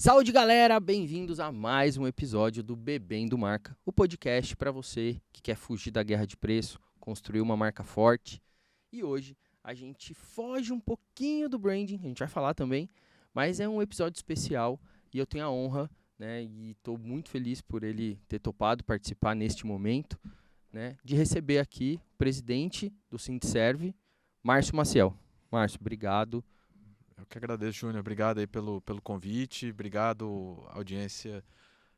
Saúde, galera! Bem-vindos a mais um episódio do Bebendo Marca, o podcast para você que quer fugir da guerra de preço, construir uma marca forte. E hoje a gente foge um pouquinho do branding, a gente vai falar também, mas é um episódio especial e eu tenho a honra, né, e estou muito feliz por ele ter topado participar neste momento, né, de receber aqui o presidente do Sindserv, Márcio Maciel. Márcio, obrigado. Eu que agradeço, Júnior. Obrigado aí pelo convite. Obrigado, audiência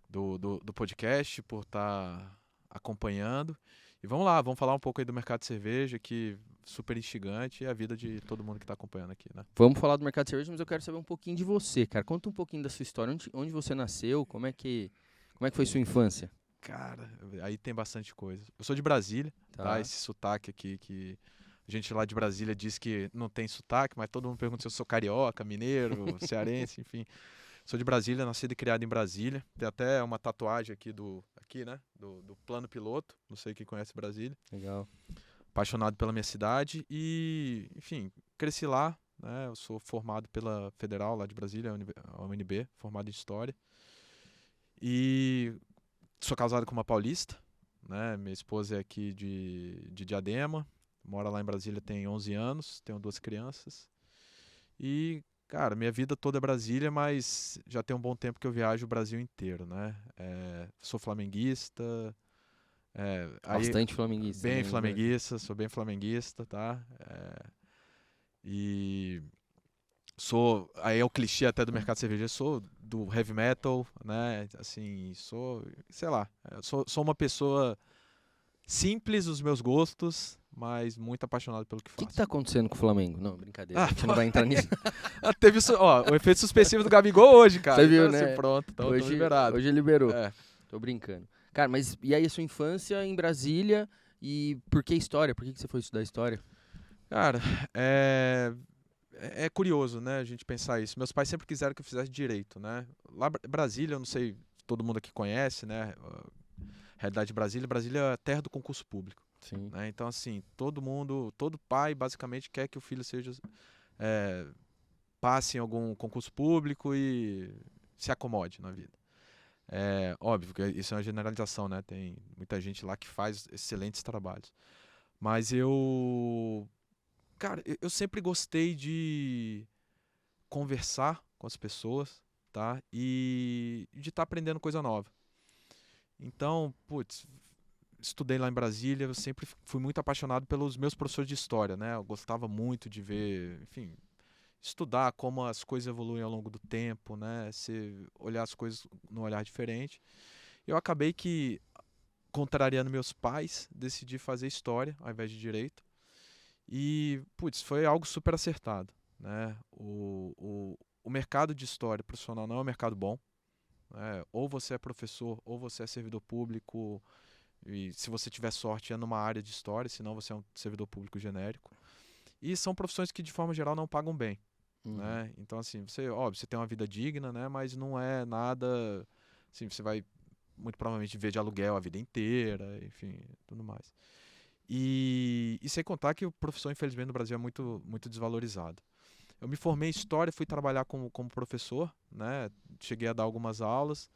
do podcast, por estar acompanhando. E vamos lá, vamos falar um pouco aí do mercado de cerveja, que é super instigante, e a vida de todo mundo que está acompanhando aqui, né? Vamos falar do mercado de cerveja, mas eu quero saber um pouquinho de você, cara. Conta um pouquinho da sua história, onde você nasceu, como é que foi sua infância? Cara, aí tem bastante coisa. Eu sou de Brasília, tá? Tá. Esse sotaque aqui que a gente lá de Brasília diz que não tem sotaque, mas todo mundo pergunta se eu sou carioca, mineiro, cearense, enfim. Sou de Brasília, nascido e criado em Brasília. Tem até uma tatuagem aqui, né? Do plano piloto. Não sei quem conhece Brasília. Legal. Apaixonado pela minha cidade e, enfim, cresci lá, né? Eu sou formado pela Federal lá de Brasília, a UNB, formado em História. E sou casado com uma paulista, né? Minha esposa é aqui de Diadema, mora lá em Brasília tem 11 anos, tenho 2 crianças. E, cara, minha vida toda é Brasília, mas já tem um bom tempo que eu viajo o Brasil inteiro, né? Sou flamenguista, aí Bastante flamenguista, bem né? flamenguista, sou bem flamenguista, tá? E aí é o clichê até do mercado cervejeiro, sou do heavy metal, né? Assim, sei lá, sou uma pessoa simples nos meus gostos, mas muito apaixonado pelo que O que faço. tá acontecendo com o Flamengo? Não, brincadeira, Ah, a gente não vai entrar nisso. teve o efeito suspensivo do Gabigol hoje, cara. Você viu, Então, assim, né? pronto, então tô Hoje, liberado. hoje liberou. É. Tô brincando. Cara, mas e aí a sua infância em Brasília e por que história? Por que você foi estudar história? Cara, é curioso, né, a gente pensar isso. Meus pais sempre quiseram que eu fizesse direito, né? Lá em Brasília, eu não sei, todo mundo aqui conhece, né? Realidade de Brasília, Brasília é a terra do concurso público, Sim. né? Então, assim, todo pai basicamente quer que o filho é, passe em algum concurso público e se acomode na vida. É óbvio que isso é uma generalização, né? Tem muita gente lá que faz excelentes trabalhos. Mas cara, eu sempre gostei de conversar com as pessoas, tá? E de estar aprendendo coisa nova. Então, putz, estudei lá em Brasília, eu sempre fui muito apaixonado pelos meus professores de história, né? Eu gostava muito de ver, enfim, estudar como as coisas evoluem ao longo do tempo, né? Olhar as coisas num olhar diferente. Eu acabei que, contrariando meus pais, decidi fazer história ao invés de direito. E, putz, foi algo super acertado, né? O mercado de história profissional não é um mercado bom, né? Ou você é professor, ou você é servidor público, e se você tiver sorte é numa área de história, senão você é um servidor público genérico. E são profissões que, de forma geral, não pagam bem, Uhum. né? Então, assim, óbvio, você tem uma vida digna, né? Mas não é nada, assim, você vai muito provavelmente viver de aluguel a vida inteira, enfim, tudo mais. E sem contar que a profissão, infelizmente, no Brasil é muito, muito desvalorizada. Eu me formei em História, fui trabalhar como professor, né? Cheguei a dar algumas aulas,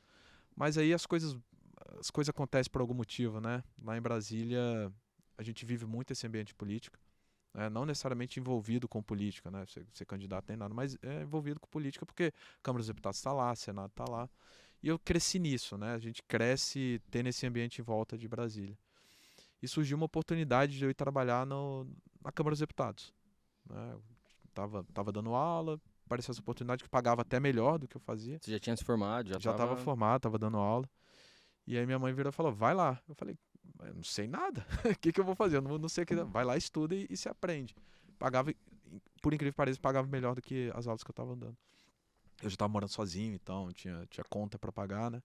mas aí as coisas acontecem por algum motivo, né? Lá em Brasília, a gente vive muito esse ambiente político, né? Não necessariamente envolvido com política, né? Ser candidato nem nada, mas é envolvido com política porque a Câmara dos Deputados está lá, Senado está lá. E eu cresci nisso, né? A gente cresce tendo esse ambiente em volta de Brasília. E surgiu uma oportunidade de eu ir trabalhar na Câmara dos Deputados, né? Eu tava dando aula, apareceu essa oportunidade que pagava até melhor do que eu fazia. Você já tinha se formado, já Já estava tava. formado, estava dando aula. E aí minha mãe virou e falou, vai lá. Eu falei, eu não sei nada, o que eu vou fazer? Eu não sei o que. Vai lá, estuda e se aprende. Pagava, por incrível que pareça, pagava melhor do que as aulas que eu estava dando. Eu já estava morando sozinho, então tinha conta para pagar, né?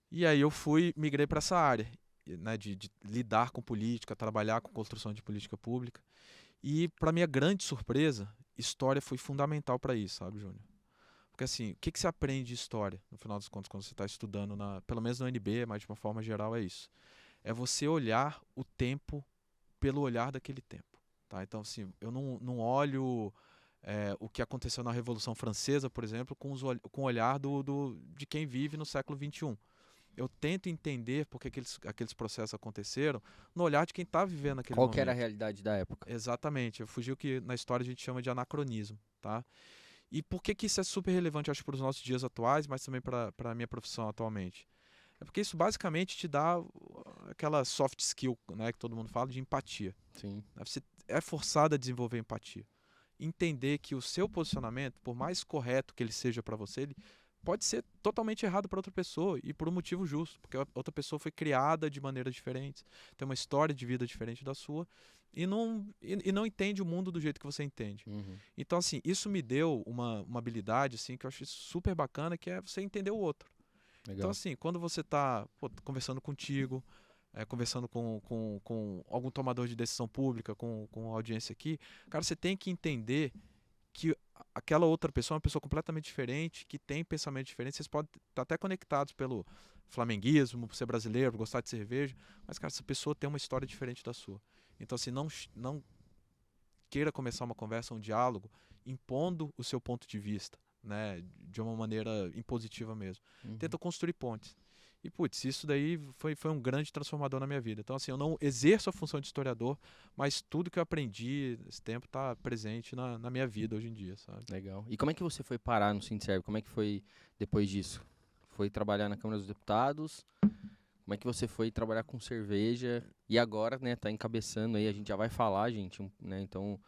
E aí eu migrei para essa área, né, de lidar com política, trabalhar com construção de política pública. E, para minha grande surpresa, história foi fundamental para isso, sabe, Júnior? Porque assim, o que você aprende de história, no final das contas, quando você está estudando, pelo menos no UNB, mas de uma forma geral é isso. É você olhar o tempo pelo olhar daquele tempo. Tá? Então, assim, eu não olho o que aconteceu na Revolução Francesa, por exemplo, com o olhar de quem vive no século XXI. Eu tento entender por que aqueles processos aconteceram no olhar de quem está vivendo aquele Qual momento. que era a realidade da época? Exatamente. Eu fugi o que na história a gente chama de anacronismo, tá? E por que isso é super relevante, acho, para os nossos dias atuais, mas também para a minha profissão atualmente? É porque isso basicamente te dá aquela soft skill, né, que todo mundo fala, de empatia. Sim. Você é forçado a desenvolver empatia. Entender que o seu posicionamento, por mais correto que ele seja para você, ele pode ser totalmente errado para outra pessoa e por um motivo justo, porque a outra pessoa foi criada de maneiras diferentes, tem uma história de vida diferente da sua e não entende o mundo do jeito que você entende. Uhum. Então, assim, isso me deu uma habilidade assim, que eu acho super bacana, que é você entender o outro. Legal. Então, assim, quando você está conversando contigo, conversando com algum tomador de decisão pública, com a audiência aqui, cara, você tem que entender que aquela outra pessoa é uma pessoa completamente diferente, que tem pensamento diferente. Vocês podem estar até conectados pelo flamenguismo, por ser brasileiro, por gostar de cerveja, mas, cara, essa pessoa tem uma história diferente da sua. Então, assim, não queira começar uma conversa, um diálogo, impondo o seu ponto de vista, né, de uma maneira impositiva mesmo. Uhum. Tenta construir pontes. E, putz, isso daí foi um grande transformador na minha vida. Então, assim, eu não exerço a função de historiador, mas tudo que eu aprendi nesse tempo está presente na minha vida hoje em dia, sabe? Legal. E como é que você foi parar no Sindserv? Como é que foi depois disso? Foi trabalhar na Câmara dos Deputados? Como é que você foi trabalhar com cerveja? E agora, né, tá encabeçando aí, a gente já vai falar, gente, né, então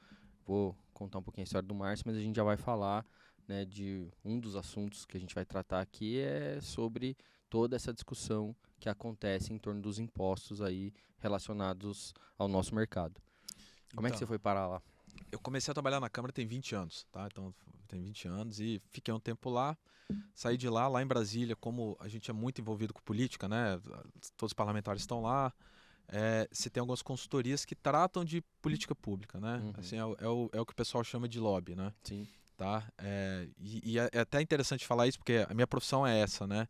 vou contar um pouquinho a história do Márcio, mas a gente já vai falar, né, de um dos assuntos que a gente vai tratar aqui é sobre toda essa discussão que acontece em torno dos impostos aí relacionados ao nosso mercado. Como é que Então, você foi parar lá? eu comecei a trabalhar na Câmara tem 20 anos, tá? Então, tem 20 anos e fiquei um tempo lá. Saí de lá em Brasília, como a gente é muito envolvido com política, né? Todos os parlamentares estão lá. Você tem algumas consultorias que tratam de política pública, né? Uhum. Assim, é o que o pessoal chama de lobby, né? Sim. Tá? E é até interessante falar isso, porque a minha profissão é essa, né?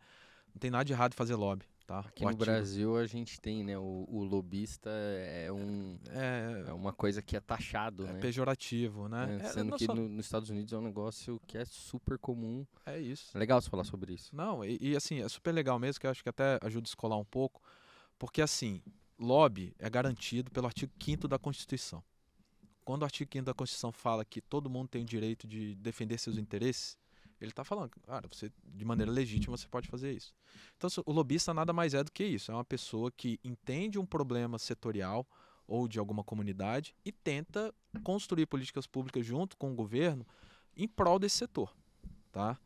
Não tem nada de errado em fazer lobby, tá? Aqui no Brasil a gente tem, né, o lobista é uma coisa que é taxado, né? Pejorativo, né? Sendo que nos Estados Unidos é um negócio que é super comum. É isso. É legal você falar sobre isso. Não, e assim, é super legal mesmo, que eu acho que até ajuda a descolar um pouco, porque assim, lobby é garantido pelo artigo 5º da Constituição. Quando o artigo 5º da Constituição fala que todo mundo tem o direito de defender seus interesses, ele está falando, cara, você, de maneira legítima, você pode fazer isso. Então, o lobista nada mais é do que isso. É uma pessoa que entende um problema setorial ou de alguma comunidade e tenta construir políticas públicas junto com o governo em prol desse setor, tá?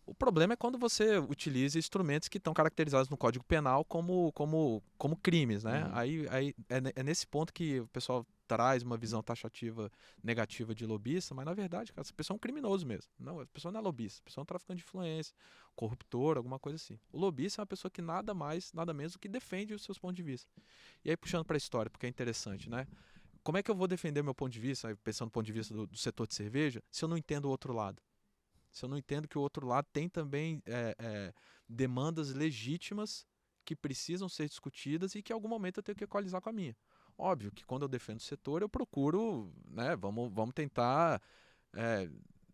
O problema é quando você utiliza instrumentos que estão caracterizados no Código Penal como crimes, né? Uhum. Aí é nesse ponto que o pessoal traz uma visão taxativa negativa de lobista, mas na verdade, cara, essa pessoa é um criminoso mesmo. Não, a pessoa não é lobista, a pessoa é um traficante de influência, corruptor, alguma coisa assim. O lobista é uma pessoa que nada mais, nada menos do que defende os seus pontos de vista. E aí, puxando para a história, porque é interessante, né? Como é que eu vou defender meu ponto de vista, pensando do ponto de vista do setor de cerveja, se eu não entendo o outro lado? Se eu não entendo que o outro lado tem também demandas legítimas que precisam ser discutidas e que em algum momento eu tenho que equalizar com a minha. Óbvio que quando eu defendo o setor, eu procuro, né, vamos tentar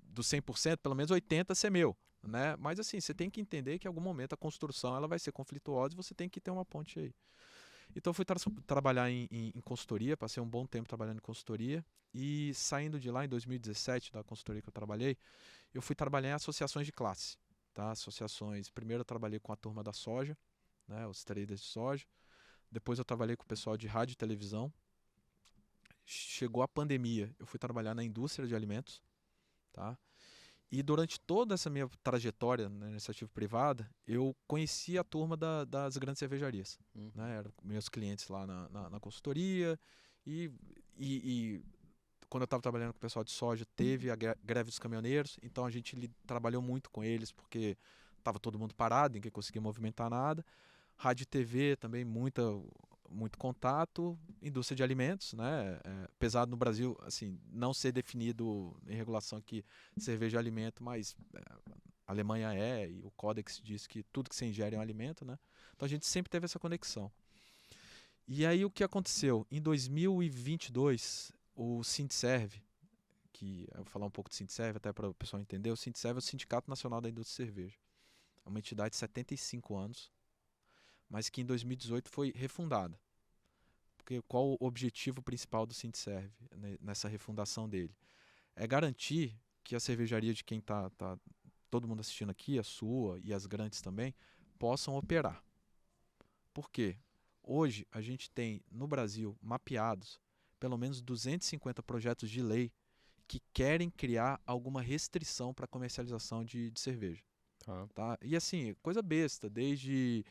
do 100%, pelo menos 80% ser meu. Né? Mas assim, você tem que entender que em algum momento a construção ela vai ser conflituosa e você tem que ter uma ponte aí. Então eu fui trabalhar em consultoria, passei um bom tempo trabalhando em consultoria e saindo de lá em 2017, da consultoria que eu trabalhei, eu fui trabalhar em associações de classe, tá? Associações. Primeiro eu trabalhei com a turma da soja, né? Os traders de soja. Depois eu trabalhei com o pessoal de rádio e televisão. Chegou a pandemia, eu fui trabalhar na indústria de alimentos, tá? E durante toda essa minha trajetória na iniciativa privada, eu conheci a turma das grandes cervejarias, né? Eram meus clientes lá na consultoria e quando eu estava trabalhando com o pessoal de soja, teve a greve dos caminhoneiros, então a gente trabalhou muito com eles, porque estava todo mundo parado, ninguém conseguia movimentar nada. Rádio e TV também, muito contato. Indústria de alimentos, né? Apesar no Brasil, assim, não ser definido em regulação que cerveja é alimento, mas a Alemanha e o Códex diz que tudo que se ingere é um alimento, né? Então a gente sempre teve essa conexão. E aí o que aconteceu? Em 2022, o Sindserv, que eu vou falar um pouco do Sintserv, até para o pessoal entender. O Sintserv é o Sindicato Nacional da Indústria de Cerveja. É uma entidade de 75 anos, mas que em 2018 foi refundada. Porque qual o objetivo principal do Sintserv nessa refundação dele? É garantir que a cervejaria de quem tá todo mundo assistindo aqui, a sua e as grandes também, possam operar. Por quê? Hoje a gente tem no Brasil mapeados pelo menos 250 projetos de lei que querem criar alguma restrição para a comercialização de cerveja. Tá? E assim, coisa besta, desde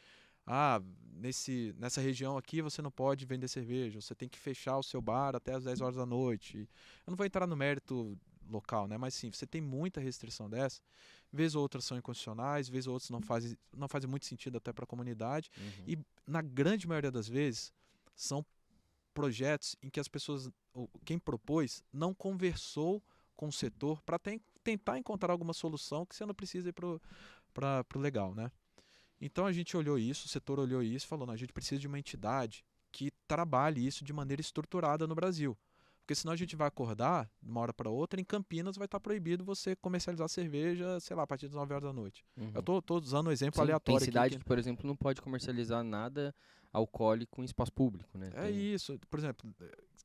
nessa região aqui você não pode vender cerveja, você tem que fechar o seu bar até as 10 horas da noite. Eu não vou entrar no mérito local, né? Mas sim, você tem muita restrição dessa. Vez ou outras são inconstitucionais, vez ou outras não fazem muito sentido até para a comunidade. E na grande maioria das vezes são projetos em que as pessoas, quem propôs, não conversou com o setor para tentar encontrar alguma solução que você não precisa ir para o legal, né? Então a gente olhou isso, o setor olhou isso e falou, não, a gente precisa de uma entidade que trabalhe isso de maneira estruturada no Brasil. Porque senão a gente vai acordar, de uma hora para outra, em Campinas vai estar proibido você comercializar cerveja, sei lá, a partir das 9 horas da noite. Eu tô usando um exemplo aleatório aqui. Tem cidade aqui, que, por exemplo, não pode comercializar nada alcoólico em espaço público, né? Isso. Por exemplo,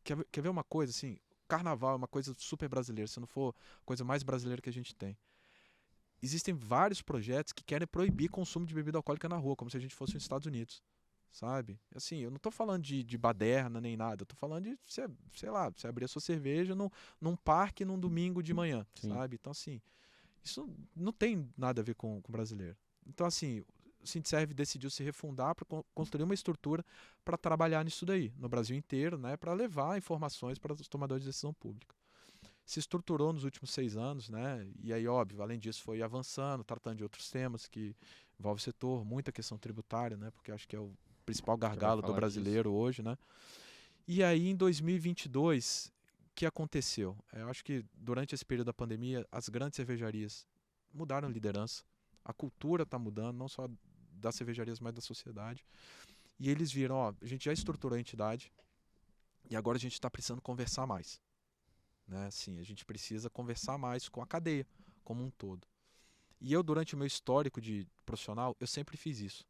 quer ver uma coisa assim? Carnaval é uma coisa super brasileira, se não for a coisa mais brasileira que a gente tem. Existem vários projetos que querem proibir consumo de bebida alcoólica na rua, como se a gente fosse nos Estados Unidos, sabe? Assim, eu não tô falando de baderna nem nada, eu tô falando de, sei lá, você abrir a sua cerveja num parque num domingo de manhã, sabe? Então, assim, isso não tem nada a ver com o brasileiro. Então, assim, o Sintserv decidiu se refundar para construir uma estrutura para trabalhar nisso daí, no Brasil inteiro, né? Para levar informações para os tomadores de decisão pública. Se estruturou nos últimos 6 anos, né? E aí, óbvio, além disso, foi avançando, tratando de outros temas que envolvem o setor, muita questão tributária, né? Porque acho que é o principal gargalo do brasileiro hoje, né? E aí, em 2022, o que aconteceu? Eu acho que durante esse período da pandemia, as grandes cervejarias mudaram a liderança, a cultura está mudando, não só das cervejarias, mas da sociedade. E eles viram, a gente já estruturou a entidade e agora a gente está precisando conversar mais. Né? Assim, a gente precisa conversar mais com a cadeia como um todo. E eu, durante o meu histórico de profissional, eu sempre fiz isso.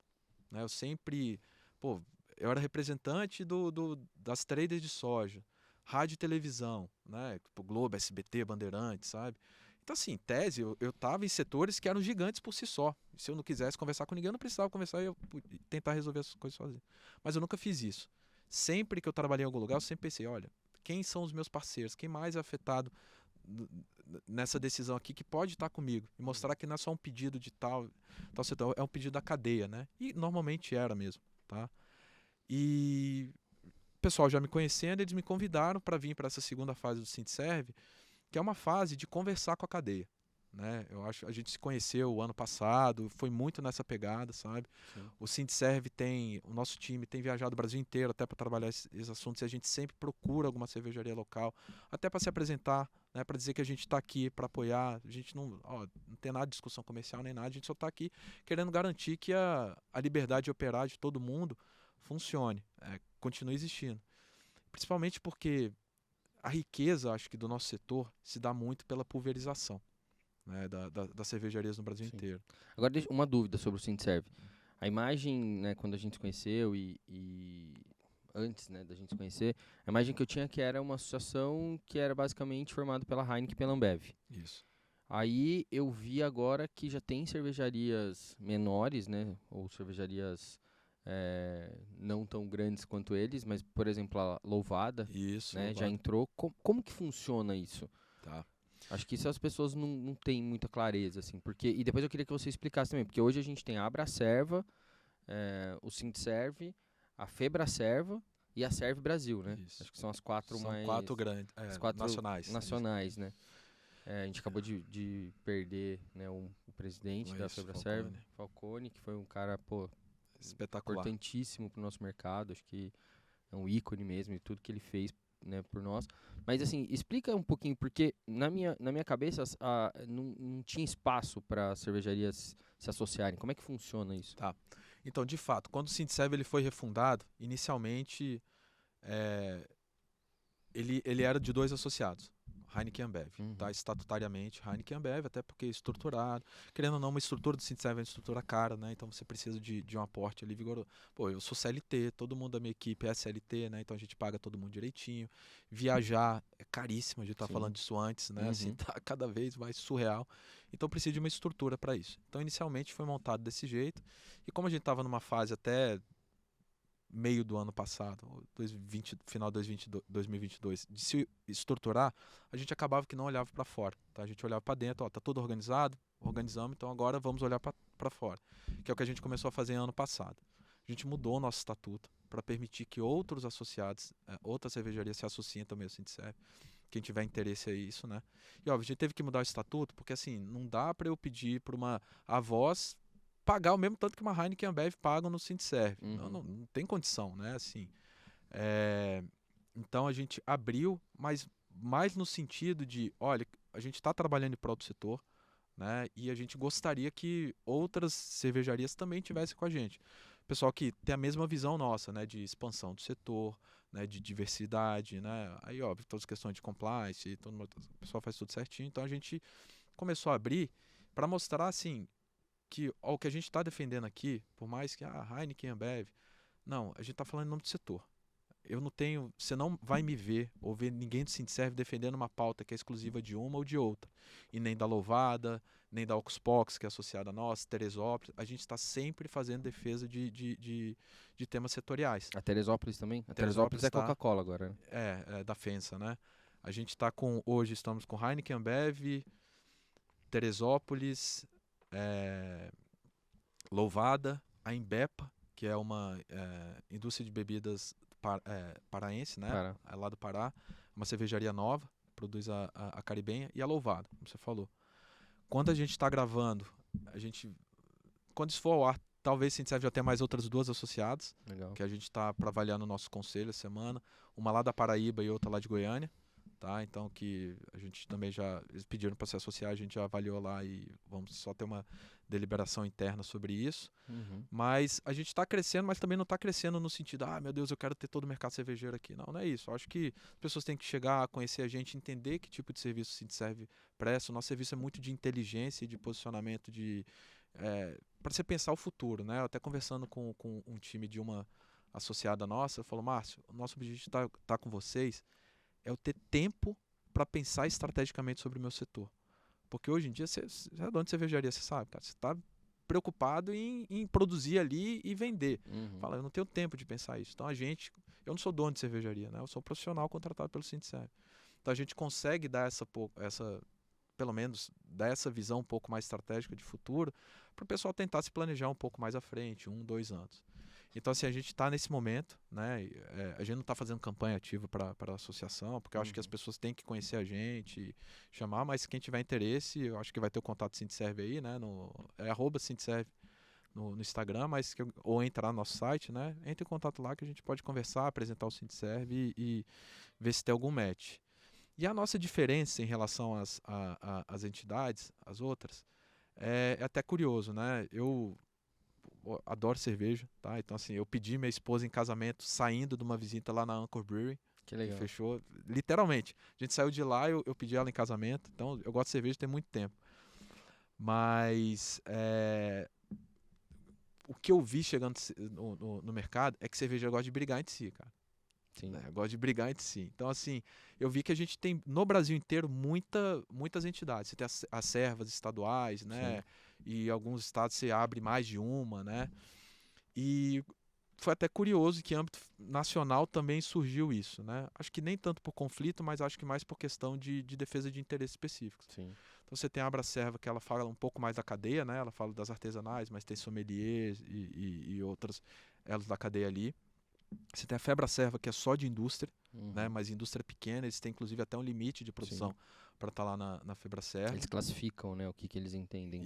Né? Eu sempre, eu era representante das traders de soja, rádio e televisão, né? Tipo Globo, SBT, Bandeirantes, sabe? Então, assim, em tese, eu estava em setores que eram gigantes por si só. Se eu não quisesse conversar com ninguém, eu não precisava conversar e eu tentar resolver essas coisas sozinho. Mas eu nunca fiz isso. Sempre que eu trabalhei em algum lugar, eu sempre pensei, olha, quem são os meus parceiros? Quem mais é afetado nessa decisão aqui que pode estar comigo? E mostrar que não é só um pedido de tal setor, é um pedido da cadeia, né? E normalmente era mesmo, tá? E o pessoal já me conhecendo, eles me convidaram para vir para essa segunda fase do Sintserv, que é uma fase de conversar com a cadeia. Né? Eu acho que a gente se conheceu o ano passado, foi muito nessa pegada, sabe? Sim. O Sintserv o nosso time tem viajado o Brasil inteiro até para trabalhar esses assuntos e a gente sempre procura alguma cervejaria local, até para se apresentar, né? Para dizer que a gente está aqui para apoiar. A gente não tem nada de discussão comercial nem nada, a gente só está aqui querendo garantir que a liberdade de operar de todo mundo funcione, continue existindo. Principalmente porque a riqueza, acho que do nosso setor se dá muito pela pulverização. Né, das cervejarias no Brasil inteiro. Agora, uma dúvida sobre o Sintserv. A imagem, né, quando a gente se conheceu e antes, né, da gente se conhecer, a imagem que eu tinha que era uma associação que era basicamente formada pela Heineken e pela Ambev. Isso. Aí eu vi agora que já tem cervejarias menores, né, ou cervejarias não tão grandes quanto eles, mas, por exemplo, a Louvada, isso, né, Louvada. já entrou. Como que funciona isso? Tá. Acho que isso as pessoas não têm muita clareza, assim, porque... E depois eu queria que você explicasse também, porque hoje a gente tem a Abracerva, o Sintserv, a Febracerva e a Serve Brasil, né? Isso. Acho que são as quatro são mais... quatro grandes, as quatro nacionais, né? A gente acabou de perder, né, o presidente da Febracerva, Falcone, que foi um cara, espetacular, importantíssimo pro nosso mercado, acho que é um ícone mesmo e tudo que ele fez, né, por nós. Mas assim, explica um pouquinho, porque na minha cabeça não tinha espaço para cervejarias se associarem. Como é que funciona isso? Tá. Então, de fato, quando o Sintserv ele foi refundado, inicialmente ele era de 2 associados, Heineken Ambev, tá? Estatutariamente Heineken Ambev, até porque é estruturado. Querendo ou não, uma estrutura do Sintserv é uma estrutura cara, né? Então você precisa de um aporte ali vigoroso. Pô, eu sou CLT, todo mundo da minha equipe é CLT, né? Então a gente paga todo mundo direitinho. Viajar é caríssimo, a gente tá falando disso antes, né? Assim, tá cada vez mais surreal. Então precisa de uma estrutura para isso. Então inicialmente foi montado desse jeito. E como a gente tava numa fase até meio do ano passado, 2020, final de 2022, de se estruturar, a gente acabava que não olhava para fora, tá? A gente olhava para dentro, ó, tá tudo organizado, organizamos, então agora vamos olhar para fora, que é o que a gente começou a fazer ano passado. A gente mudou o nosso estatuto para permitir que outros associados, outras cervejarias se associem também ao Sintserv. Quem tiver interesse é isso, né? E óbvio, a gente teve que mudar o estatuto, porque assim, não dá para eu pedir para uma Avós pagar o mesmo tanto que uma Heineken e Ambev pagam no Sintserv. Não tem condição, né? Assim, então a gente abriu, mas mais no sentido de, olha, a gente está trabalhando em prol do setor, né? E a gente gostaria que outras cervejarias também tivessem com a gente. Pessoal que tem a mesma visão nossa, né? De expansão do setor, né? De diversidade, né? Aí, óbvio, todas as questões de compliance, o pessoal faz tudo certinho. Então a gente começou a abrir para mostrar, assim, que ó, o que a gente está defendendo aqui, por mais que a Heineken e Ambev, não, a gente está falando em nome do setor. Eu não tenho, você não vai me ver ou ver ninguém do Sintserv defendendo uma pauta que é exclusiva de uma ou de outra, e nem da Louvada, nem da Oxbox, que é associada a nós, Teresópolis. A gente está sempre fazendo defesa de temas setoriais. A Teresópolis também? A Teresópolis é Coca-Cola agora, né? É da FENSA, né? A gente está hoje estamos com Heineken, Ambev, Teresópolis, Louvada, a Embepa, que é uma indústria de bebidas paraense, né? É lá do Pará, uma cervejaria nova, produz a Caribenha, e a Louvada, como você falou. Quando a gente está gravando, quando isso for ao ar, talvez a gente serve até mais outras duas associadas, Legal. Que a gente está para avaliar no nosso conselho essa semana, uma lá da Paraíba e outra lá de Goiânia. Tá? Então que a gente também eles pediram para se associar, a gente já avaliou lá e vamos só ter uma deliberação interna sobre isso. Mas a gente está crescendo, mas também não está crescendo no sentido, meu Deus, eu quero ter todo o mercado cervejeiro aqui. Não, não é isso. Eu acho que as pessoas têm que chegar a conhecer a gente, entender que tipo de serviço o Sintserv presta. O nosso serviço é muito de inteligência e de posicionamento para você pensar o futuro, né? Eu até conversando com um time de uma associada nossa, eu falo, Márcio, o nosso objetivo tá com vocês é eu ter tempo para pensar estrategicamente sobre o meu setor. Porque hoje em dia, você é dono de cervejaria, você sabe, cara, você está preocupado em produzir ali e vender. Fala, eu não tenho tempo de pensar isso. Então eu não sou dono de cervejaria, né? Eu sou um profissional contratado pelo Sintserv. Então a gente consegue dar pelo menos dar essa visão um pouco mais estratégica de futuro para o pessoal tentar se planejar um pouco mais à frente, 1, 2 anos. Então, assim, a gente está nesse momento, né? A gente não está fazendo campanha ativa para a associação, porque eu acho que as pessoas têm que conhecer a gente, chamar, mas quem tiver interesse, eu acho que vai ter o contato do Sintserv aí, né? É @Sintserv no Instagram, ou entrar no nosso site, né? Entre em contato lá que a gente pode conversar, apresentar o Sintserv e ver se tem algum match. E a nossa diferença em relação às entidades, as outras, é até curioso, né? Eu adoro cerveja, tá? Então, assim, eu pedi minha esposa em casamento saindo de uma visita lá na Anchor Brewery. Que legal. Que fechou, literalmente. A gente saiu de lá, eu pedi ela em casamento. Então, eu gosto de cerveja tem muito tempo. Mas o que eu vi chegando no mercado é que cerveja gosta de brigar entre si, cara. Sim. Gosta de brigar entre si. Então, assim, eu vi que a gente tem no Brasil inteiro muitas entidades. Você tem as servas estaduais, né? Sim. E alguns estados você abre mais de uma, né? E foi até curioso que em âmbito nacional também surgiu isso, né? Acho que nem tanto por conflito, mas acho que mais por questão de defesa de interesses específicos. Sim. Então você tem a Abracerva, que ela fala um pouco mais da cadeia, né? Ela fala das artesanais, mas tem sommeliers e outras elas da cadeia ali. Você tem a Febracerva, que é só de indústria, né? Mas indústria pequena, eles têm inclusive até um limite de produção para estar lá na Febracerva. Eles classificam, né, o que eles entendem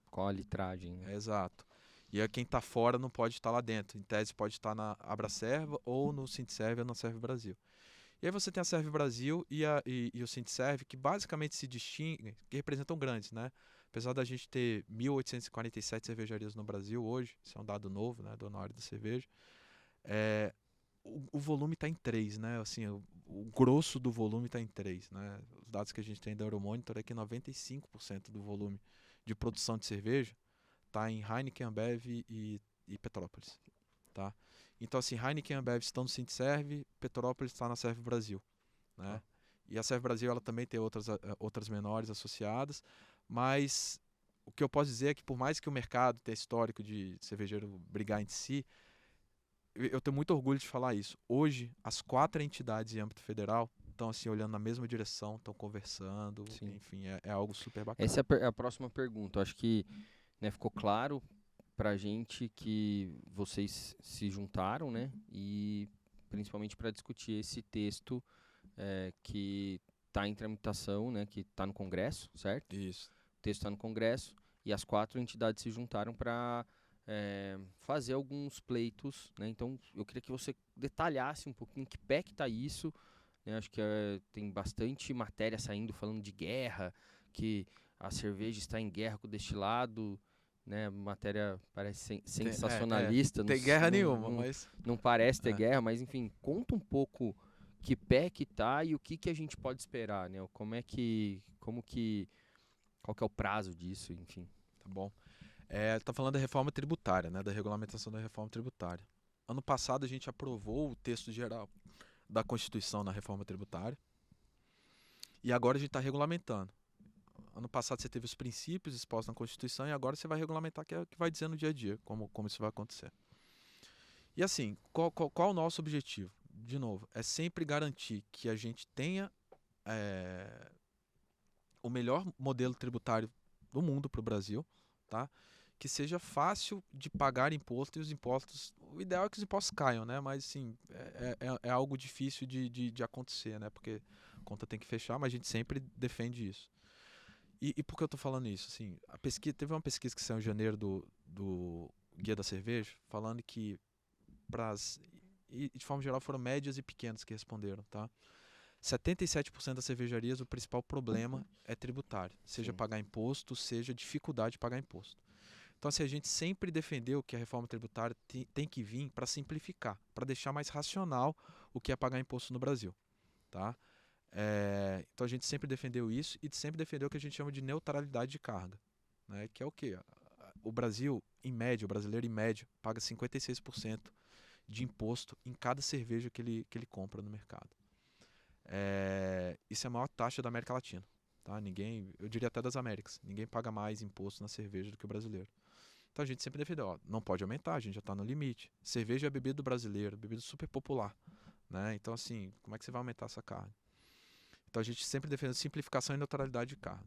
qual a litragem. Né? Exato. E aí quem está fora não pode estar lá dentro. Em tese pode estar na Abracerva ou no Sintserv ou na Serve Brasil. E aí você tem a Serve Brasil e o Sintserv, que basicamente se distinguem, que representam grandes, né? Apesar da gente ter 1.847 cervejarias no Brasil hoje, isso é um dado novo, né, do Anuário da Cerveja, o volume está em 3, né? Assim, o grosso do volume está em três, né? Os dados que a gente tem da Euromonitor é que 95% do volume de produção de cerveja está em Heineken, Ambev e Petrópolis, tá? Então, assim, Heineken e Ambev estão no Sintserv, Petrópolis está na Serve Brasil, né? E a Serve Brasil ela também tem outras menores associadas, mas o que eu posso dizer é que por mais que o mercado tenha histórico de cervejeiro brigar entre si, eu tenho muito orgulho de falar isso. Hoje, as 4 entidades em âmbito federal estão assim, olhando na mesma direção, estão conversando, Sim. enfim, é algo super bacana. Essa é a próxima pergunta. Eu acho que, né, ficou claro pra gente que vocês se juntaram, né? E principalmente para discutir esse texto que está em tramitação, né? Que está no Congresso, certo? Isso. O texto está no Congresso e as 4 entidades se juntaram para fazer alguns pleitos, né? Então, eu queria que você detalhasse um pouquinho em que pé que está isso, né? Acho que tem bastante matéria saindo falando de guerra, que a cerveja está em guerra com o destilado, né? Matéria parece sensacionalista. Tem guerra nenhuma, mas... Não parece ter guerra, mas enfim, conta um pouco que pé que tá e o que a gente pode esperar, né? Qual que é o prazo disso, enfim. Tá bom. Tá falando da reforma tributária, né? Da regulamentação da reforma tributária. Ano passado a gente aprovou o texto geral da Constituição na reforma tributária e agora a gente está regulamentando. Ano passado você teve os princípios expostos na Constituição e agora você vai regulamentar que é o que vai dizer no dia a dia, como isso vai acontecer. E assim, qual o nosso objetivo? De novo, é sempre garantir que a gente tenha o melhor modelo tributário do mundo para o Brasil, tá? Que seja fácil de pagar imposto e os impostos... O ideal é que os impostos caiam, né? Mas, assim, é algo difícil de acontecer, né? Porque a conta tem que fechar, mas a gente sempre defende isso. E por que eu estou falando isso? Assim, teve uma pesquisa que saiu em janeiro do Guia da Cerveja, falando que, de forma geral, foram médias e pequenas que responderam, tá? 77% das cervejarias, o principal problema é tributário. Seja Sim. pagar imposto, seja dificuldade de pagar imposto. Então, assim, a gente sempre defendeu que a reforma tributária tem que vir para simplificar, para deixar mais racional o que é pagar imposto no Brasil, tá? Então, a gente sempre defendeu isso e sempre defendeu o que a gente chama de neutralidade de carga, né? Que é o quê? O Brasil, em média, o brasileiro, em média, paga 56% de imposto em cada cerveja que ele compra no mercado. Isso é a maior taxa da América Latina, tá? Eu diria até das Américas. Ninguém paga mais imposto na cerveja do que o brasileiro. Então a gente sempre defendeu, não pode aumentar, a gente já está no limite. Cerveja é a bebida do brasileiro, bebida super popular, né? Então, assim, como é que você vai aumentar essa carga? Então a gente sempre defendeu simplificação e neutralidade de carga.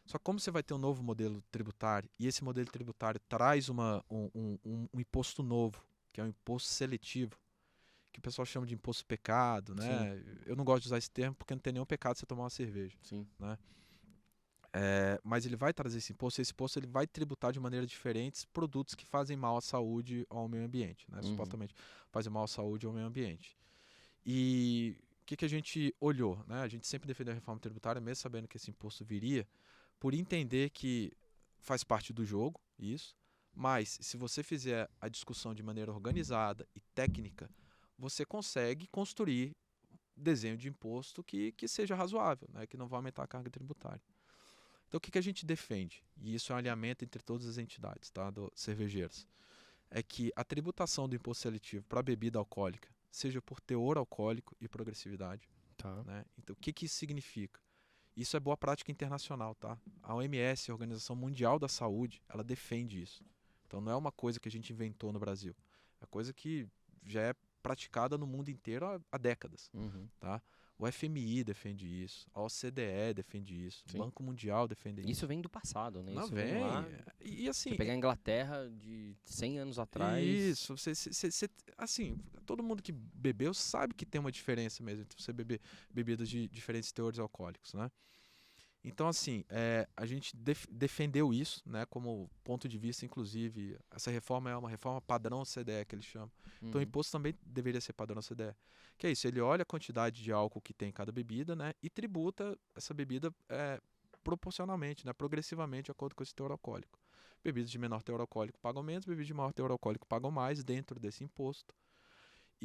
Só que como você vai ter um novo modelo tributário e esse modelo tributário traz um imposto novo, que é um imposto seletivo, que o pessoal chama de imposto pecado, né? Sim. Eu não gosto de usar esse termo porque não tem nenhum pecado você tomar uma cerveja. Sim. Né? Mas ele vai trazer esse imposto ele vai tributar de maneira diferente produtos que fazem mal à saúde ou ao meio ambiente, né? Supostamente fazem mal à saúde ou ao meio ambiente. E o que a gente olhou? Né? A gente sempre defendeu a reforma tributária, mesmo sabendo que esse imposto viria, por entender que faz parte do jogo, isso, mas se você fizer a discussão de maneira organizada e técnica, você consegue construir desenho de imposto que seja razoável, né? Que não vai aumentar a carga tributária. Então, o que a gente defende? E isso é um alinhamento entre todas as entidades, tá? Cervejeiras. É que a tributação do imposto seletivo para bebida alcoólica seja por teor alcoólico e progressividade. Tá. Né? Então, o que isso significa? Isso é boa prática internacional, tá? A OMS, a Organização Mundial da Saúde, ela defende isso. Então, não é uma coisa que a gente inventou no Brasil. É coisa que já é praticada no mundo inteiro há décadas, tá? O FMI defende isso, a OCDE defende isso, o Banco Mundial defende isso. Isso vem do passado, né? Não isso vem lá. E assim, você pegar a Inglaterra de 100 anos atrás. Isso, assim, todo mundo que bebeu sabe que tem uma diferença mesmo entre você beber bebidas de diferentes teores alcoólicos, né? Então, assim, a gente defendeu isso, né, como ponto de vista, inclusive, essa reforma é uma reforma padrão OCDE, que eles chamam. Então, o imposto também deveria ser padrão OCDE. Que é isso, ele olha a quantidade de álcool que tem em cada bebida, né, e tributa essa bebida proporcionalmente, né, progressivamente, de acordo com esse teor alcoólico. Bebidas de menor teor alcoólico pagam menos, bebidas de maior teor alcoólico pagam mais dentro desse imposto.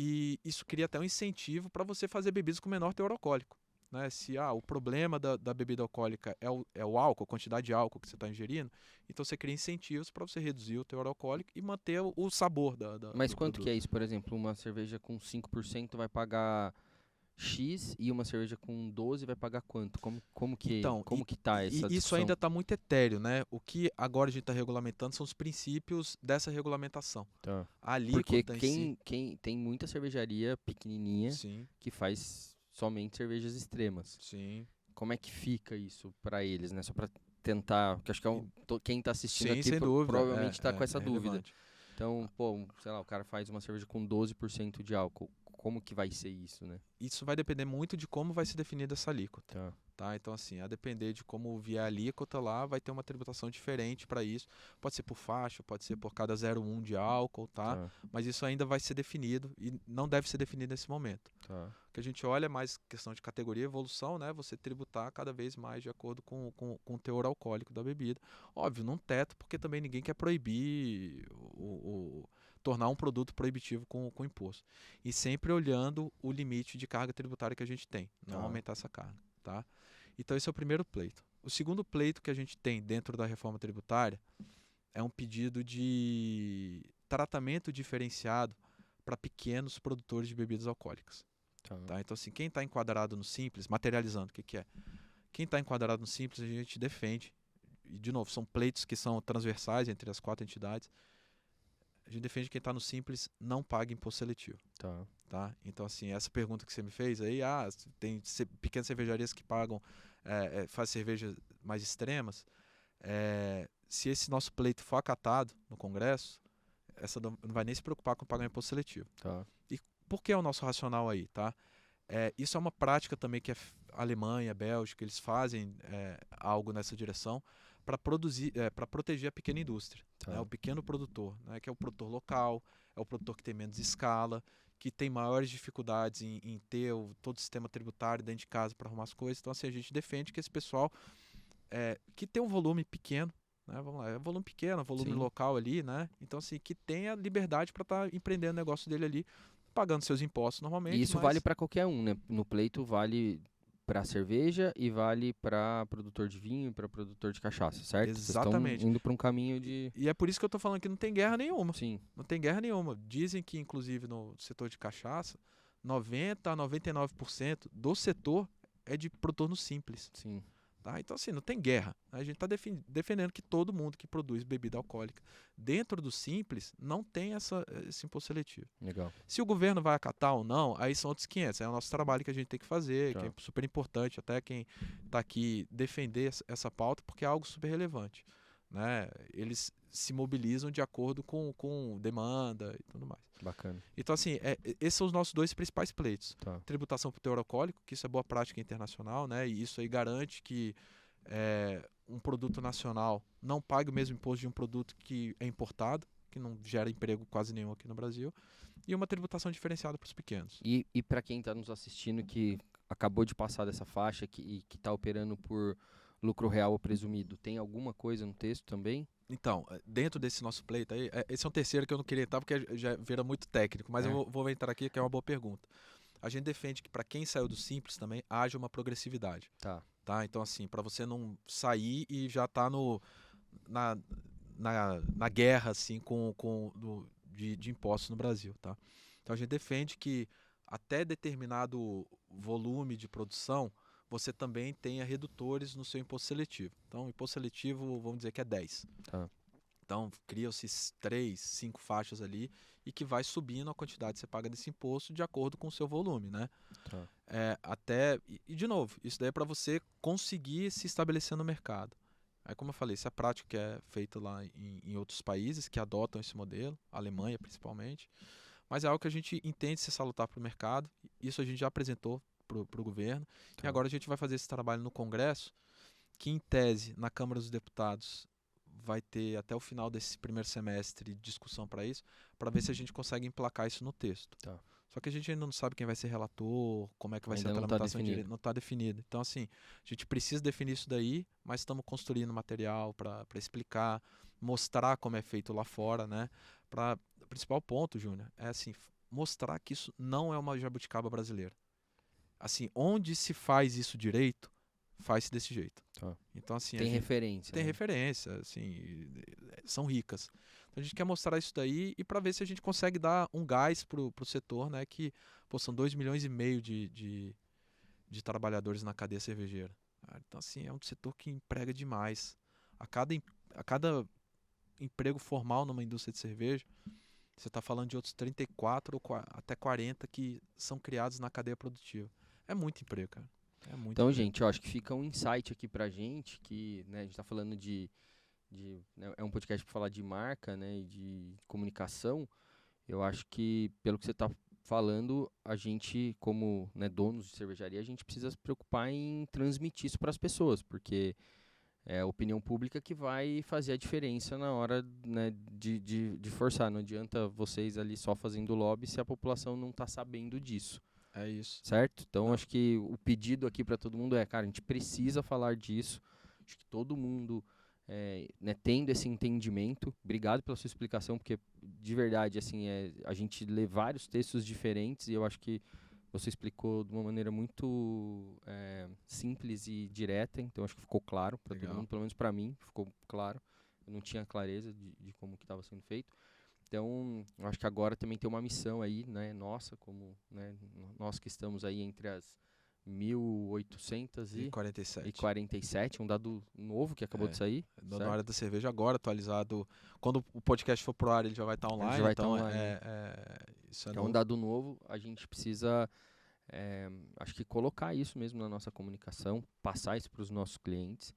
E isso cria até um incentivo para você fazer bebidas com menor teor alcoólico. Né? Se o problema da bebida alcoólica é o álcool, a quantidade de álcool que você está ingerindo, então você cria incentivos para você reduzir o teor alcoólico e manter o sabor Mas do quanto que produto. é isso? Por exemplo, uma cerveja com 5% vai pagar X e uma cerveja com 12 vai pagar quanto? Então, Como que tá essa isso discussão? ainda está muito etéreo, né? O que agora a gente está regulamentando são os princípios dessa regulamentação. Tá. A Porque alíquota em si, quem tem muita cervejaria pequenininha sim, que faz somente cervejas extremas. sim. Como é que fica isso pra eles, né? Só pra tentar, que acho que E- quem tá assistindo Sim, aqui sem dúvida, provavelmente tá com essa é dúvida. relevante. Então, pô, sei lá, o cara faz uma cerveja com 12% de álcool. Como que vai ser isso, né? Isso vai depender muito de como vai ser definida essa alíquota. Tá, Tá? Então, assim, a depender de como vier a alíquota lá, vai ter uma tributação diferente para isso. Pode ser por faixa, pode ser por cada 0,1 de álcool, tá? tá, Mas isso ainda vai ser definido e não deve ser definido nesse momento. tá. O que a gente olha é mais questão de categoria e evolução, né? Você tributar cada vez mais de acordo com o teor alcoólico da bebida. Óbvio, num teto, porque também ninguém quer proibir tornar um produto proibitivo com imposto. E sempre olhando o limite de carga tributária que a gente tem, não Tá. aumentar essa carga, tá? Então esse é o primeiro pleito. O segundo pleito que a gente tem dentro da reforma tributária é um pedido de tratamento diferenciado para pequenos produtores de bebidas alcoólicas. Tá. Tá? Então, assim, quem está enquadrado no Simples, materializando, o que é? Quem está enquadrado no Simples, a gente defende. E, de novo, são pleitos que são transversais entre as 4 entidades. A gente defende que quem está no Simples não pague imposto seletivo. Tá. Tá? Então, assim, essa pergunta que você me fez aí, tem pequenas cervejarias que pagam, fazem cervejas mais extremas. Se esse nosso pleito for acatado no Congresso, essa não vai nem se preocupar com pagar imposto seletivo. Tá. E por que é o nosso racional aí, tá? Isso é uma prática também que a Alemanha, a Bélgica, eles fazem algo nessa direção para produzir, para proteger a pequena indústria, Tá. né? O pequeno produtor, né? Que é o produtor local, é o produtor que tem menos escala, que tem maiores dificuldades em ter todo o sistema tributário dentro de casa para arrumar as coisas. Então, assim, a gente defende que esse pessoal que tem um volume pequeno, né? Vamos lá, é um volume pequeno, volume Sim. local ali, né? Então, assim, que tenha liberdade para estar empreendendo o negócio dele ali, pagando seus impostos normalmente. E isso mas vale pra qualquer um, né? No pleito vale pra cerveja e vale pra produtor de vinho e pra produtor de cachaça, certo? Vocês estão Exatamente. indo pra um caminho de... E é por isso que eu tô falando que não tem guerra nenhuma. Sim, Não tem guerra nenhuma. Dizem que, inclusive, no setor de cachaça, 90 a 99% do setor é de produtor no simples. sim. Tá? Então, assim, não tem guerra. A gente está defendendo que todo mundo que produz bebida alcoólica dentro do simples não tem esse imposto seletivo. Legal. Se o governo vai acatar ou não, aí são outros 500. É o nosso trabalho que a gente tem que fazer, Tá. que é super importante, até quem está aqui defender essa pauta, porque é algo super relevante. Né? Eles se mobilizam de acordo com demanda e tudo mais. Bacana. Então, assim, esses são os nossos 2 principais pleitos. Tá. Tributação por teor alcoólico, que isso é boa prática internacional, né? E isso aí garante que um produto nacional não pague o mesmo imposto de um produto que é importado, que não gera emprego quase nenhum aqui no Brasil, e uma tributação diferenciada para os pequenos. E para quem tá nos assistindo que acabou de passar dessa faixa e que tá operando por lucro real ou presumido, tem alguma coisa no texto também? Então, dentro desse nosso pleito aí, esse é um terceiro que eu não queria entrar porque já vira muito técnico, mas eu vou entrar aqui que é uma boa pergunta. A gente defende que para quem saiu do Simples também haja uma progressividade. Tá. Tá? Então, assim, para você não sair e já tá na guerra assim, de impostos no Brasil. Tá? Então, a gente defende que até determinado volume de produção, você também tenha redutores no seu imposto seletivo. Então, o imposto seletivo, vamos dizer que é 10. Tá. Então, criam-se 3, 5 faixas ali e que vai subindo a quantidade que você paga desse imposto de acordo com o seu volume, né? Tá. De novo, isso daí é para você conseguir se estabelecer no mercado. Aí, como eu falei, essa prática é feita lá em outros países que adotam esse modelo, Alemanha principalmente, mas é algo que a gente entende ser salutar para o mercado, isso a gente já apresentou para o governo, Tá. e agora a gente vai fazer esse trabalho no Congresso, que em tese, na Câmara dos Deputados, vai ter até o final desse primeiro semestre discussão para isso, para ver se a gente consegue emplacar isso no texto. Tá. Só que a gente ainda não sabe quem vai ser relator, como é que vai Ainda ser a não tá tramitação definido. direito, não está definido. Então, assim, a gente precisa definir isso daí, mas estamos construindo material para explicar, mostrar como é feito lá fora, né? O principal ponto, Júnior, é assim, mostrar que isso não é uma jabuticaba brasileira. Assim, onde se faz isso direito, faz-se desse jeito. Tá. Então, assim, Tem referência. tem né? referência, assim, são ricas. Então, a gente quer mostrar isso daí e para ver se a gente consegue dar um gás pro setor, né? Que, pô, são 2,5 milhões de trabalhadores na cadeia cervejeira. Então, assim, é um setor que emprega demais. A cada emprego formal numa indústria de cerveja, você está falando de outros 34 ou até 40 que são criados na cadeia produtiva. É muito emprego, cara. É muito Então, emprego. gente, eu acho que fica um insight aqui pra gente, que né, a gente tá falando né, é um podcast para falar de marca, né, e de comunicação. Eu acho que, pelo que você tá falando, a gente, como né, donos de cervejaria, a gente precisa se preocupar em transmitir isso para as pessoas, porque é a opinião pública que vai fazer a diferença na hora né, de forçar. Não adianta vocês ali só fazendo lobby se a população não está sabendo disso. É isso. Certo? Então, Não. acho que o pedido aqui para todo mundo é, cara, a gente precisa falar disso. Acho que todo mundo, né, tendo esse entendimento. Obrigado pela sua explicação, porque de verdade, assim, a gente lê vários textos diferentes e eu acho que você explicou de uma maneira muito simples e direta. Então, acho que ficou claro para todo Legal. mundo, pelo menos para mim, ficou claro. Eu não tinha clareza de como que estava sendo feito. Então, eu acho que agora também tem uma missão aí, né, nossa, como né, nós que estamos aí entre as 1847, 47. um dado novo que acabou É. de sair. Na certo? hora da cerveja agora, atualizado. Quando o podcast for pro ar, ele já vai estar online. já vai tá então, online, né? isso é É um novo. dado novo, a gente precisa, acho que colocar isso mesmo na nossa comunicação, passar isso para os nossos clientes,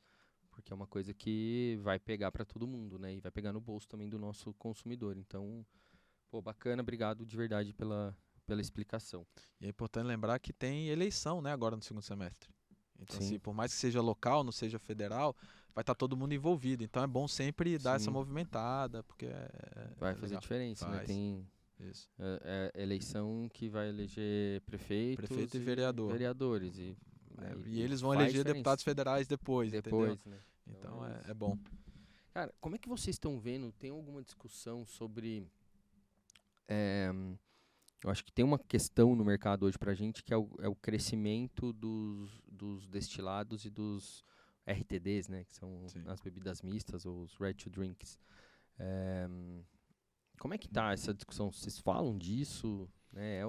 porque é uma coisa que vai pegar para todo mundo, né? E vai pegar no bolso também do nosso consumidor. Então, pô, bacana, obrigado de verdade pela explicação. E é importante lembrar que tem eleição, né, agora no segundo semestre. Então, Sim. assim, por mais que seja local, não seja federal, vai estar todo mundo envolvido. Então, é bom sempre dar essa Sim. movimentada, porque Vai é fazer legal. diferença, né? Faz. Tem Isso. eleição que vai eleger prefeitos Prefeito e vereador. vereadores. Né, E eles vão faz eleger diferença deputados federais depois, entendeu? depois, né? Então, é isso. é bom. Cara, como é que vocês estão vendo? Tem alguma discussão sobre... eh, eu acho que tem uma questão no mercado hoje pra gente que é o crescimento dos destilados e dos RTDs, né? Que são Sim. as bebidas mistas, ou os ready to drinks. Eh, Como é que tá essa discussão? Vocês falam disso? Né? É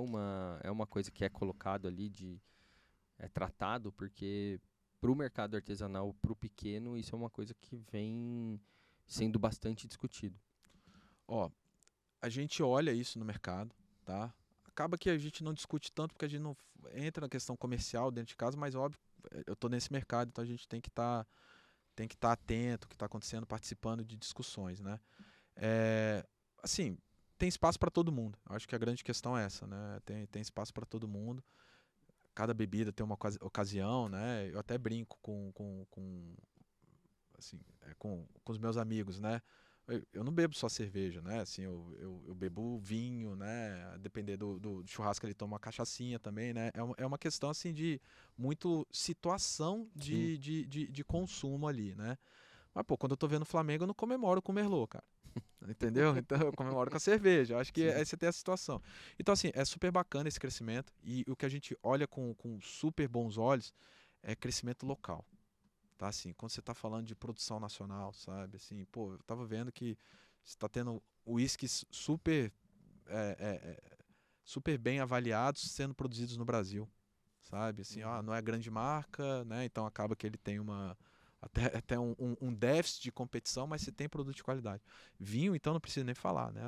uma coisa que é colocado ali, é tratado, porque para o mercado artesanal, para o pequeno, isso é uma coisa que vem sendo bastante discutido. Ó, a gente olha isso no mercado, tá? Acaba que a gente não discute tanto porque a gente não entra na questão comercial dentro de casa, mas óbvio, eu tô nesse mercado, então a gente tem que estar atento ao que está acontecendo, participando de discussões, né? Assim, tem espaço para todo mundo. Eu acho que a grande questão é essa, né? Tem espaço para todo mundo. Cada bebida tem uma ocasião, né? Eu até brinco assim, com os meus amigos, né? Eu não bebo só cerveja, né? Assim, eu bebo vinho, né? A depender do churrasco, ele toma uma cachaçinha também, né? É uma questão, assim, de muito situação Sim. de consumo ali, né? Mas, pô, quando eu tô vendo o Flamengo, eu não comemoro com o Merlot, cara. Entendeu? Então eu comemoro com a cerveja. Eu acho que Sim. aí você tem essa situação. Então, assim, é super bacana esse crescimento. E o que a gente olha com super bons olhos é crescimento local. Tá, assim, quando você está falando de produção nacional, sabe? Assim, pô, eu tava vendo que você está tendo uísques super bem avaliados sendo produzidos no Brasil, sabe? Assim, Uhum. não é grande marca, né? Então acaba que ele tem até um déficit de competição, mas você tem produto de qualidade. Vinho, então, não precisa nem falar, né?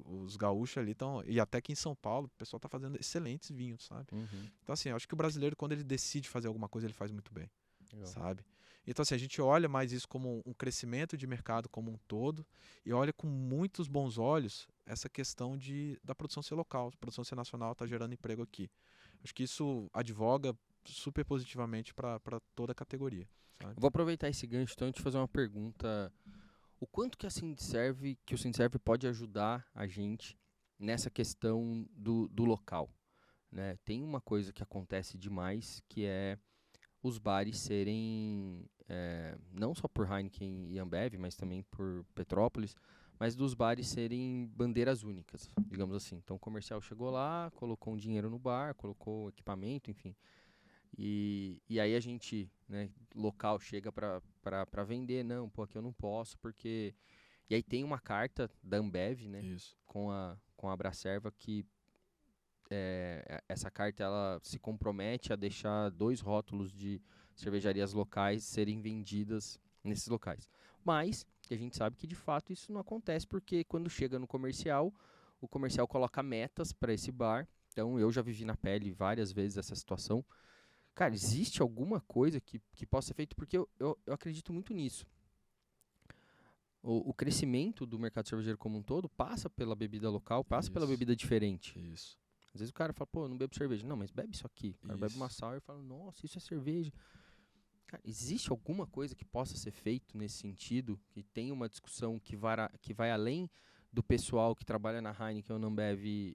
Os gaúchos ali estão... E até aqui em São Paulo, o pessoal está fazendo excelentes vinhos, sabe? Uhum. Então, assim, eu acho que o brasileiro, quando ele decide fazer alguma coisa, ele faz muito bem. Legal. Sabe? Então, assim, a gente olha mais isso como um crescimento de mercado como um todo e olha com muitos bons olhos essa questão da produção ser local, produção ser nacional, está gerando emprego aqui. Acho que isso advoga super positivamente para toda a categoria. Sabe? Eu vou aproveitar esse gancho então e te fazer uma pergunta. O quanto que que o Sindserve pode ajudar a gente nessa questão do local? Né? Tem uma coisa que acontece demais, que é os bares serem, não só por Heineken e Ambev, mas também por Petrópolis, mas dos bares serem bandeiras únicas, digamos assim. Então o comercial chegou lá, colocou um dinheiro no bar, colocou equipamento, enfim. E aí a gente, né, local chega pra vender, não, pô, aqui eu não posso, porque... E aí tem uma carta da Ambev, né, Isso. com a Abracerva que essa carta ela se compromete a deixar 2 rótulos de cervejarias locais serem vendidas nesses locais. Mas a gente sabe que de fato isso não acontece porque quando chega no comercial, o comercial coloca metas para esse bar. Então eu já vivi na pele várias vezes essa situação. Cara, existe alguma coisa que possa ser feito? Porque eu acredito muito nisso. O crescimento do mercado cervejeiro como um todo passa pela bebida local, passa pela Isso. bebida diferente. Isso. Às vezes o cara fala, pô, eu não bebo cerveja. Não, mas bebe isso aqui. O cara bebe uma Isso. sour e fala, nossa, isso é cerveja. Cara, existe alguma coisa que possa ser feito nesse sentido? Que tenha uma discussão que vai além do pessoal que trabalha na Heineken ou na Ambev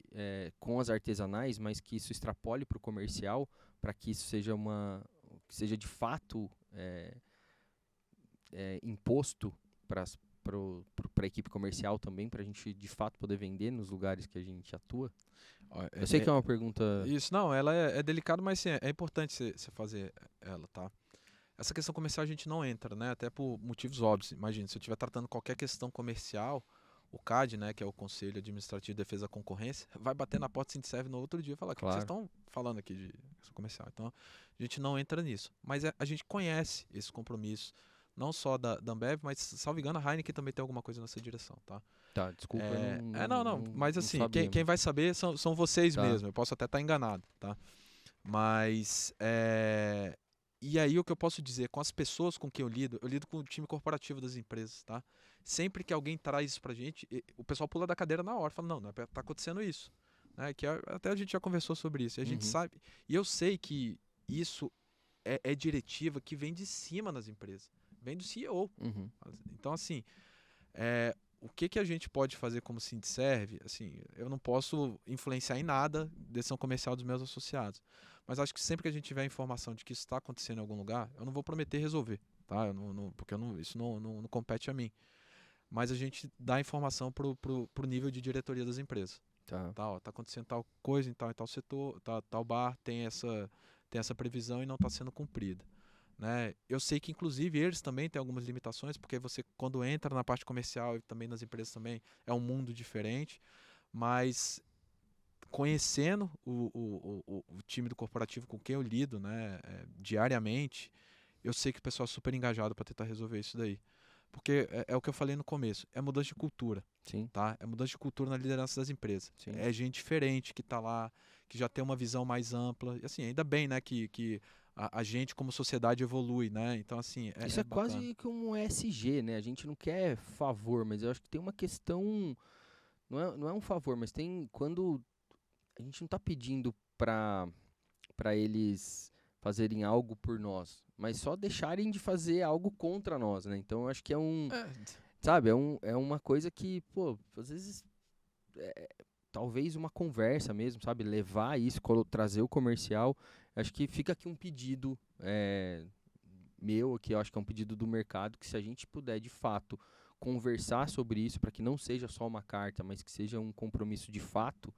com as artesanais, mas que isso extrapole para o comercial, para que isso seja que seja de fato imposto para a equipe comercial também, para a gente de fato poder vender nos lugares que a gente atua? Ó, Eu sei que é uma pergunta... Isso, não, ela é delicada, mas sim, é importante você fazer ela, tá? Essa questão comercial a gente não entra, né? Até por motivos óbvios. Imagina, se eu estiver tratando qualquer questão comercial, o CAD, né, que é o Conselho Administrativo de Defesa da Concorrência, vai bater na porta do Sindserv no outro dia e falar: o que vocês Claro. estão falando aqui de questão comercial? Então, a gente não entra nisso. Mas a gente conhece esse compromisso, não só da Ambev, mas, salvo engano, a Heineken também tem alguma coisa nessa direção, tá? Tá, desculpa, eu Não, mas não assim, sabia. quem vai saber são vocês Tá. mesmo. Eu posso até estar enganado, tá? Mas, e aí o que eu posso dizer, com as pessoas com quem eu lido com o time corporativo das empresas, tá? Sempre que alguém traz isso pra gente, o pessoal pula da cadeira na hora, fala, não, tá acontecendo isso. Né? Até a gente já conversou sobre isso, e a gente sabe, e eu sei que isso é diretiva que vem de cima nas empresas, vem do CEO. Uhum. Então, assim, o que a gente pode fazer como Sindserv, assim, eu não posso influenciar em nada decisão comercial dos meus associados. Mas acho que sempre que a gente tiver informação de que isso está acontecendo em algum lugar, eu não vou prometer resolver, tá? Porque isso não compete a mim. Mas a gente dá informação pro nível de diretoria das empresas. Tá. Tá, ó, tá acontecendo tal coisa em tal setor, tal bar tem essa previsão e não está sendo cumprida. Né? Eu sei que, inclusive, eles também têm algumas limitações, porque você, quando entra na parte comercial e também nas empresas também, é um mundo diferente, mas conhecendo o time do corporativo com quem eu lido, né, diariamente, eu sei que o pessoal é super engajado para tentar resolver isso daí. Porque é o que eu falei no começo, é mudança de cultura. Sim. Tá? É mudança de cultura na liderança das empresas. Sim. É gente diferente que está lá, que já tem uma visão mais ampla. E assim, ainda bem, né, que a gente como sociedade evolui, né? Então, assim, Isso é bacana. quase que um ESG, né? A gente não quer favor, mas eu acho que tem uma questão... Não é um favor, mas tem... Quando a gente não tá pedindo pra eles fazerem algo por nós, mas só deixarem de fazer algo contra nós, né? Então eu acho que sabe, é uma coisa que, pô, às vezes, talvez uma conversa mesmo, sabe? Levar isso, trazer o comercial. Acho que fica aqui um pedido meu, que eu acho que é um pedido do mercado, que se a gente puder, de fato, conversar sobre isso, para que não seja só uma carta, mas que seja um compromisso de fato,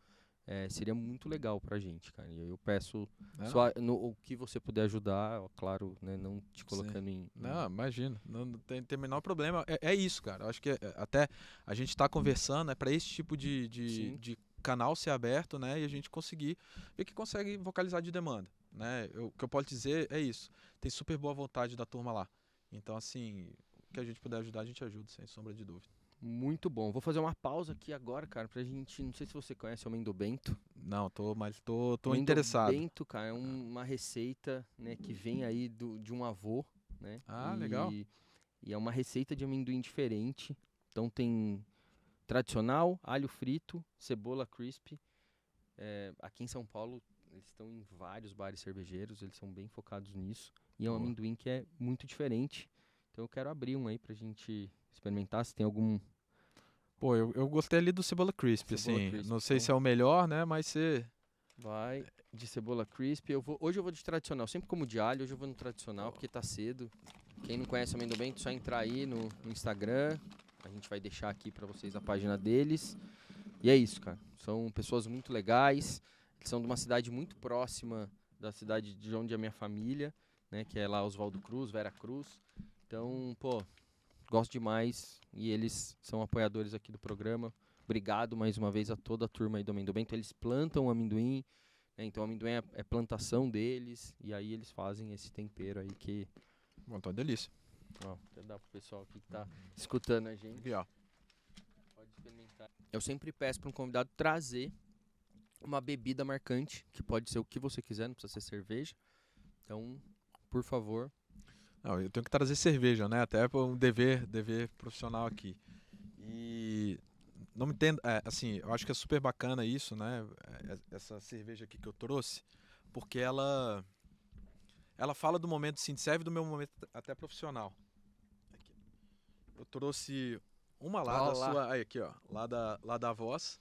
seria muito legal pra gente, cara. E eu peço o que você puder ajudar, ó, claro, né, não te colocando em... Não, imagina, não tem o menor problema. É isso, cara. Eu acho que até a gente tá conversando para esse tipo de canal ser aberto, né, e a gente conseguir ver que consegue vocalizar de demanda, né? O que eu posso dizer é isso. Tem super boa vontade da turma lá. Então, assim, o que a gente puder ajudar, a gente ajuda, sem sombra de dúvida. Muito bom. Vou fazer uma pausa aqui agora, cara, pra gente... Não sei se você conhece o Amendo Bento. Não, tô Amendo interessado. Bento, cara, é uma receita, né, que vem aí de um avô, né? Legal. E é uma receita de amendoim diferente. Então tem tradicional, alho frito, cebola crispy. Aqui em São Paulo, eles estão em vários bares cervejeiros, eles são bem focados nisso. E é um amendoim que é muito diferente. Então eu quero abrir um aí pra gente experimentar, se tem algum... Pô, eu gostei ali do cebola crispy, assim. Crispy, Não sei então. se é o melhor, né, mas você... Vai de cebola crispy. Hoje eu vou de tradicional. Sempre como de alho, hoje eu vou no tradicional, porque tá cedo. Quem não conhece o Amendo Bento, é só entrar aí no Instagram, A gente vai deixar aqui pra vocês a página deles. E é isso, cara. São pessoas muito legais. Eles são de uma cidade muito próxima da cidade de onde é a minha família, né? Que é lá Oswaldo Cruz, Vera Cruz. Então, pô, gosto demais. E eles são apoiadores aqui do programa. Obrigado mais uma vez a toda a turma aí do Amendoim Bento. Eles plantam amendoim, né? Então o amendoim é plantação deles. E aí eles fazem esse tempero aí que... Bom, tá uma delícia. Ó, até dá pro pessoal aqui que tá escutando a gente. Aqui, ó. Pode experimentar. Eu sempre peço para um convidado trazer uma bebida marcante, que pode ser o que você quiser, não precisa ser cerveja. Então, por favor. Não, eu tenho que trazer cerveja, né? Até por um dever profissional aqui. E não me entendo, assim, eu acho que é super bacana isso, né? Essa cerveja aqui que eu trouxe, porque ela fala do momento Sindserv e do meu momento até profissional. Aqui. Eu trouxe uma lá da sua, aí aqui, ó, lá da Voz,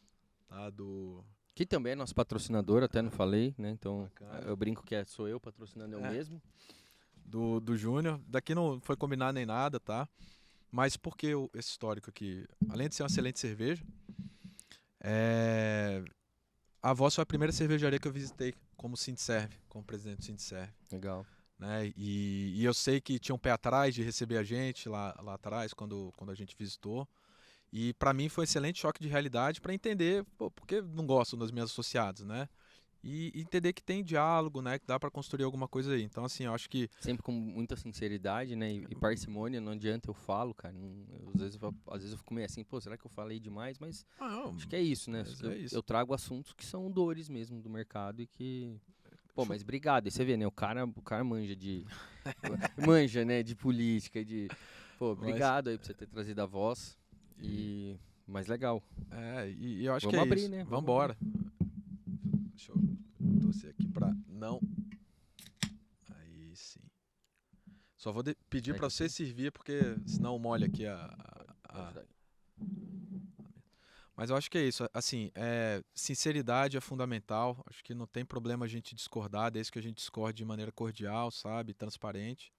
tá? Que também é nosso patrocinador, até não falei, né? Então, Bacana. eu brinco que sou eu patrocinando eu mesmo. Do Júnior. Daqui não foi combinado nem nada, tá? Mas por que esse histórico aqui? Além de ser uma excelente cerveja, a Voz foi a primeira cervejaria que eu visitei como Sindserv, como presidente do Sindserv. Legal. Né? E eu sei que tinha um pé atrás de receber a gente lá atrás, quando a gente visitou. E para mim foi um excelente choque de realidade para entender por que não gosto dos meus associados, né? E entender que tem diálogo, né? Que dá para construir alguma coisa aí. Então, assim, eu acho que... Sempre com muita sinceridade, né? E parcimônia, não adianta eu falo, cara. Às vezes eu fico meio assim, pô, será que eu falei demais? Mas acho que é isso, né? Eu trago assuntos que são dores mesmo do mercado e que... Pô, mas obrigado. E você vê, né? O cara manja de... manja, né? De política, de... Pô, obrigado aí por você ter trazido a Voz. Mas legal. E eu acho que é abrir, isso. Né? Vamos embora. Deixa eu torcer aqui pra não... Aí sim. Só vou pedir pra você servir, porque senão molha aqui Mas eu acho que é isso. Assim, sinceridade é fundamental. Acho que não tem problema a gente discordar, desde que a gente discorde de maneira cordial, sabe? Transparente.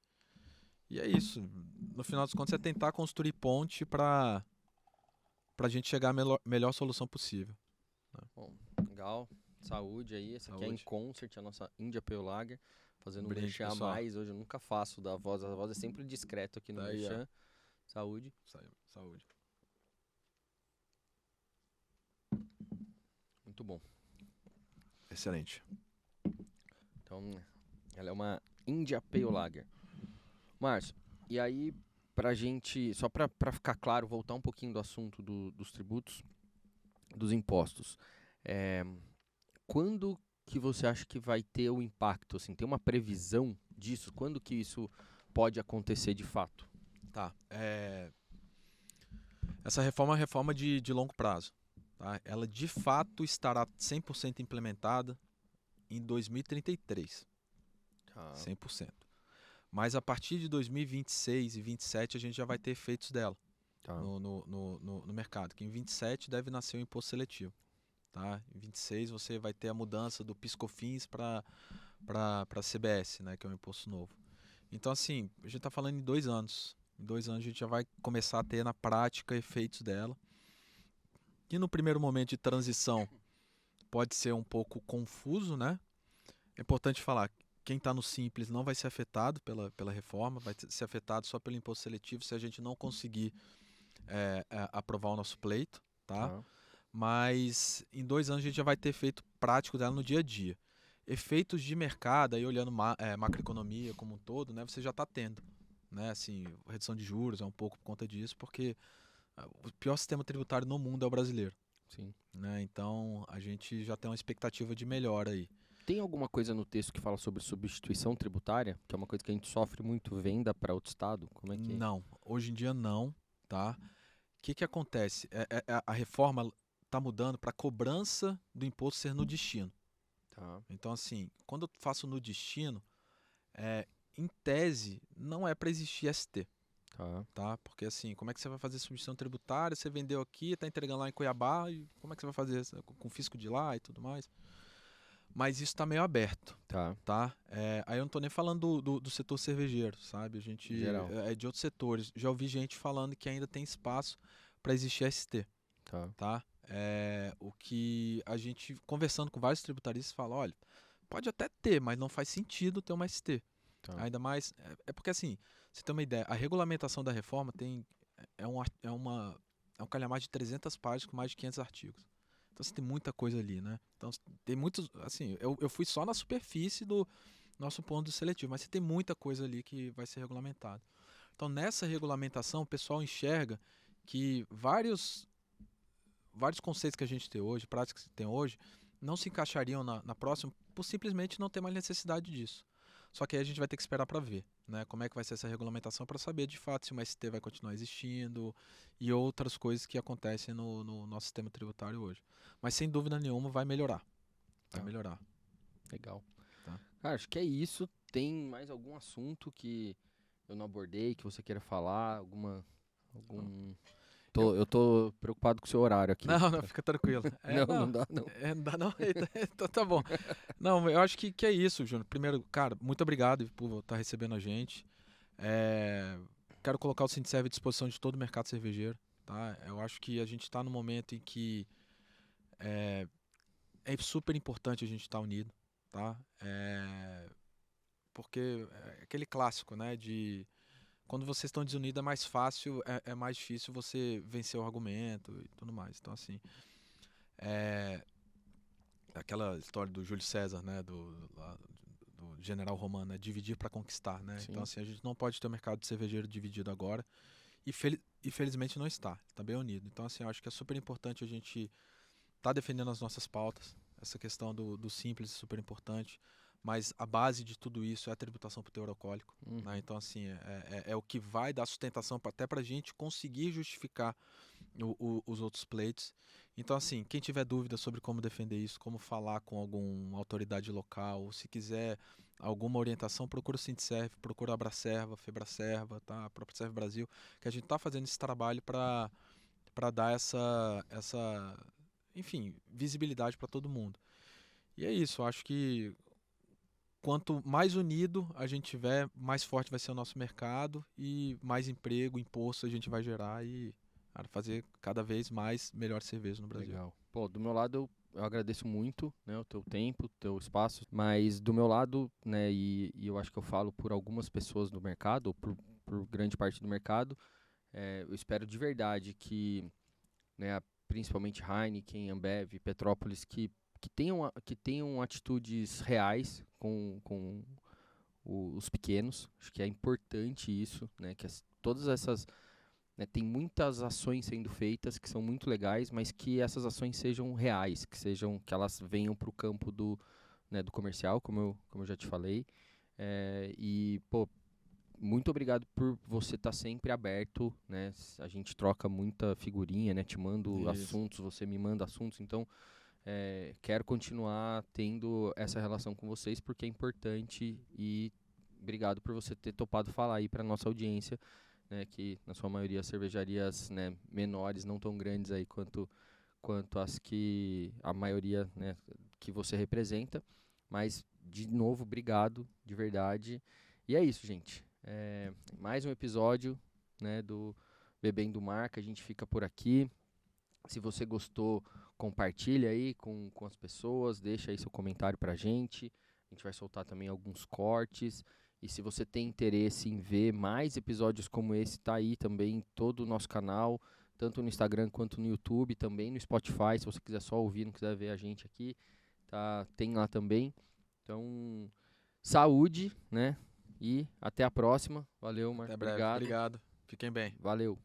E é isso. No final dos contos, é tentar construir ponte pra gente chegar à melhor solução possível. Né? Bom, legal. Saúde aí. Essa aqui é em concert, a nossa India Pale Lager. Fazendo um merchan a mais. Hoje eu nunca faço da Voz. A Voz é sempre discreto aqui no merchan. Saúde. Saúde. Muito bom. Excelente. Então, ela é uma India Pale Lager. Márcio, e aí, pra gente, só pra ficar claro, voltar um pouquinho do assunto dos tributos, dos impostos. Quando que você acha que vai ter o impacto? Assim, tem uma previsão disso? Quando que isso pode acontecer de fato? Tá. Essa reforma é uma reforma de longo prazo. Tá? Ela, de fato, estará 100% implementada em 2033. Tá. 100%. Mas a partir de 2026 e 2027 a gente já vai ter efeitos dela no mercado. Que em 2027 deve nascer o imposto seletivo. Tá? Em 2026 você vai ter a mudança do PIS/COFINS para a CBS, né? Que é um imposto novo. Então, assim, a gente está falando em 2 anos. Em 2 anos a gente já vai começar a ter na prática efeitos dela. E no primeiro momento de transição pode ser um pouco confuso, né? É importante falar, quem está no Simples não vai ser afetado pela reforma, vai ser afetado só pelo imposto seletivo se a gente não conseguir aprovar o nosso pleito, tá? Mas em 2 anos a gente já vai ter efeito prático dela no dia a dia. Efeitos de mercado, aí olhando macroeconomia como um todo, né? Você já está tendo, né? Assim, redução de juros é um pouco por conta disso, porque o pior sistema tributário no mundo é o brasileiro. Sim. Né? Então a gente já tem uma expectativa de melhora aí. Tem alguma coisa no texto que fala sobre substituição tributária? Que é uma coisa que a gente sofre muito, venda para outro estado? Como é que é? Não, hoje em dia não, tá? O que acontece? A reforma está mudando para a cobrança do imposto ser no destino. Tá. Então, assim, quando eu faço no destino, em tese, não é para existir ST. Tá? Porque assim, como é que você vai fazer substituição tributária? Você vendeu aqui, está entregando lá em Cuiabá, e como é que você vai fazer com o fisco de lá e tudo mais? mas isso está meio aberto, Tá. tá? Aí eu não tô nem falando do setor cervejeiro, sabe? A gente Geral. é de outros setores. Já ouvi gente falando que ainda tem espaço para existir ST, Tá. tá? O que a gente, conversando com vários tributaristas, fala, olha, pode até ter, mas não faz sentido ter uma ST. Tá. Ainda mais, porque assim, você tem uma ideia, a regulamentação da reforma é um calhamaço de 300 páginas com mais de 500 artigos. Então você tem muita coisa ali, né? Então tem muitos, assim, eu fui só na superfície do nosso ponto seletivo, mas você tem muita coisa ali que vai ser regulamentada. Então nessa regulamentação o pessoal enxerga que vários conceitos que a gente tem hoje, práticas que tem hoje, não se encaixariam na próxima por simplesmente não ter mais necessidade disso. Só que aí a gente vai ter que esperar para ver, né, como é que vai ser essa regulamentação para saber de fato se uma ST vai continuar existindo e outras coisas que acontecem no nosso sistema tributário hoje. Mas sem dúvida nenhuma vai melhorar. Vai Tá. melhorar. Legal. Tá. Cara, acho que é isso. Tem mais algum assunto que eu não abordei, que você queira falar? Algum... Eu tô preocupado com o seu horário aqui. Não, fica tranquilo. Não dá, não. Não dá não. Então tá bom. Não, eu acho que é isso, Júnior. Primeiro, cara, muito obrigado por estar recebendo a gente. Quero colocar o Sindserv à disposição de todo o mercado cervejeiro. Tá? Eu acho que a gente está no momento em que é super importante a gente estar unido. Tá? Porque é aquele clássico, né, de quando vocês estão desunidos é mais fácil, é mais difícil você vencer o argumento e tudo mais. Então, assim, aquela história do Júlio César, né, do general romano, né, dividir para conquistar, né? Sim. Então, assim, a gente não pode ter o mercado de cervejeiro dividido agora e felizmente não está bem unido. Então, assim, eu acho que é super importante a gente estar defendendo as nossas pautas. Essa questão do simples é super importante. Mas a base de tudo isso é a tributação por teor alcoólico. Né? Então, assim, é o que vai dar sustentação até para a gente conseguir justificar os outros pleitos. Então, assim, quem tiver dúvida sobre como defender isso, como falar com alguma autoridade local, ou se quiser alguma orientação, procura o Sindserv, procura a Abracerva, Febracerva, tá? A própria Serve Brasil, que a gente está fazendo esse trabalho para dar essa, enfim, visibilidade para todo mundo. E é isso, eu acho que quanto mais unido a gente tiver, mais forte vai ser o nosso mercado e mais emprego, imposto a gente vai gerar e fazer cada vez mais melhor cerveja no Brasil. Legal. Pô, do meu lado eu agradeço muito, né, o teu tempo, o teu espaço, mas do meu lado, né, e eu acho que eu falo por algumas pessoas do mercado, ou por grande parte do mercado, eu espero de verdade que, né, principalmente Heineken, Ambev, Petrópolis, que tenham atitudes reais com os pequenos. Acho que é importante isso, né? Que todas essas, né, tem muitas ações sendo feitas que são muito legais, mas que essas ações sejam reais, que elas venham para o campo do comercial, como eu já te falei. E, pô, muito obrigado por você estar sempre aberto, né? A gente troca muita figurinha, né? Te mando assuntos, você me manda assuntos, então quero continuar tendo essa relação com vocês porque é importante e obrigado por você ter topado falar aí para nossa audiência, né, que na sua maioria cervejarias, né, menores, não tão grandes aí quanto as que a maioria, né, que você representa, mas de novo obrigado de verdade. E é isso, gente. Mais um episódio, né, do Bebendo Marca. A gente fica por aqui. Se você gostou, compartilha aí com as pessoas, deixa aí seu comentário pra gente. A gente vai soltar também alguns cortes. E se você tem interesse em ver mais episódios como esse, tá aí também todo o nosso canal, tanto no Instagram quanto no YouTube, também no Spotify, se você quiser só ouvir, não quiser ver a gente aqui, tá, tem lá também. Então, saúde, né? E até a próxima. Valeu, Marco. Até breve. Obrigado. Fiquem bem. Valeu.